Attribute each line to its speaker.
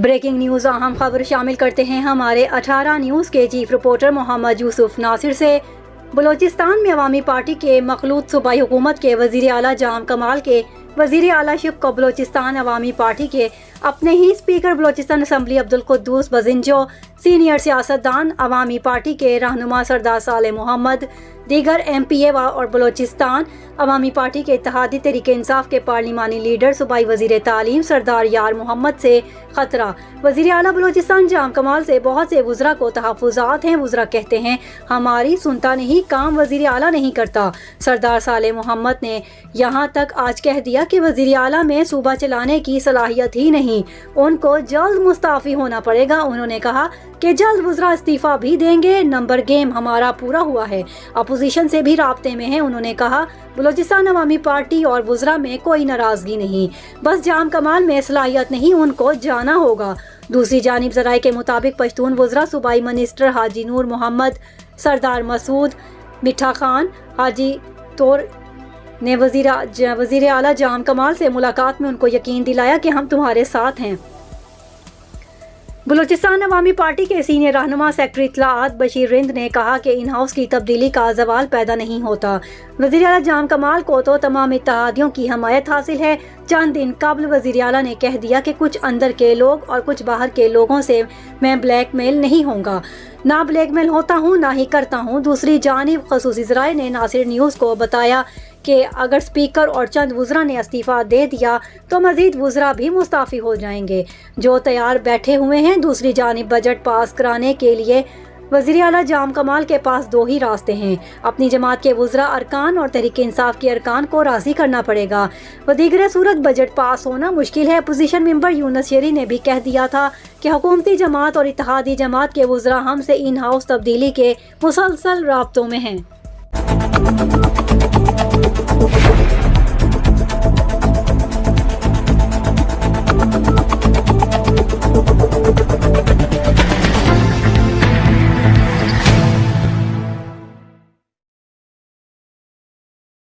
Speaker 1: Breaking news अहम खबर शामिल करते हैं हमारे 18 न्यूज़ के चीफ रिपोर्टर मोहम्मद यूसुफ नासिर से। बलोचिस्तान में अवामी पार्टी के मखलूत सूबाई हुकूमत के वज़ीर आला जाम कमाल के वज़ीर आला शिप को बलोचिस्तान अवामी पार्टी के अपने ही speaker Balochistan assembly Abdul Quddus Bizenjo, senior सियासतदान अवामी पार्टी के रहनुमा सरदार साले मोहम्मद, दीगर MPA और बलोचिस्तान अवामी पार्टी के इत्तेहादी तहरीक इंसाफ के पार्लिमानी लीडर सूबाई वज़ीर तालीम सरदार यार मोहम्मद से खतरा। वज़ीर आला बलोचिस्तान जाम कमाल से बहुत से वुज़रा को तहफ़्फ़ुज़ात हैं। वुज़रा कहते हैं हमारी सुनता नहीं, काम वज़ीर आला नहीं करता। सरदार साले मोहम्मद ने यहाँ तक आज कह दिया कि वज़ीर आला में सूबा चलाने की सलाहियत ही नहीं, उनको जल्द मुस्ताफ़ी होना पड़ेगा। उन्होंने कहा कि जल्द वुज़रा इस्तीफ़ा भी देंगे। नंबर गेम हमारा पूरा हुआ है, अपोजिशन से भी राब्ते में है। उन्होंने कहा बलोचिस्तान अवामी पार्टी और वुज़रा में कोई नाराज़गी नहीं, बस जाम कमाल में सलाहियत नहीं, उनको जाना होगा। दूसरी जानिब ज़राए के मुताबिक पश्तून वुज़रा सूबाई मिनिस्टर हाजी नूर मोहम्मद, सरदार मसूद, मिठा खान, हाजी तोर ने वज़ीर आला जाम कमाल से मुलाकात में उनको यकीन दिलाया कि हम तुम्हारे साथ हैं। बलूचिस्तान अवामी पार्टी के सीनियर रहनुमा सेक्रेटरी इत्तलाआत बशीर रिंद ने कहा कि इन हाउस की तब्दीली का सवाल पैदा नहीं होता। वज़ीर आला जाम कमाल को तो तमाम इत्तेहादियों की हमायत हासिल है। चंद दिन कबल वज़ीर आला ने कह दिया कि कुछ अंदर के लोग और कुछ बाहर के लोगों से मैं ब्लैकमेल नहीं होऊंगा, ना ब्लैकमेल होता हूँ ना ही करता हूँ। दूसरी जानिब खसूसी ज़राए ने नासिर न्यूज़ को बताया कि अगर स्पीकर और चंद वुज़रा ने इस्तीफ़ा दे दिया तो मज़ीद वुज़रा भी मुस्ताफ़ी हो जाएंगे जो तैयार बैठे हुए हैं। दूसरी जानिब बजट पास कराने के लिए वज़ीर आला जाम कमाल के पास दो ही रास्ते हैं, अपनी जमात के वुज़रा अरकान और तहरीक इंसाफ के अरकान को राज़ी करना पड़ेगा, व दीगर सूरत बजट पास होना मुश्किल है। अपोजिशन मेंबर यूनुस शेरी ने भी कह दिया था कि हुकूमती जमात और इत्तेहादी जमात के वुज़रा हमसे इन हाउस तब्दीली के मुसलसल राब्तों में हैं।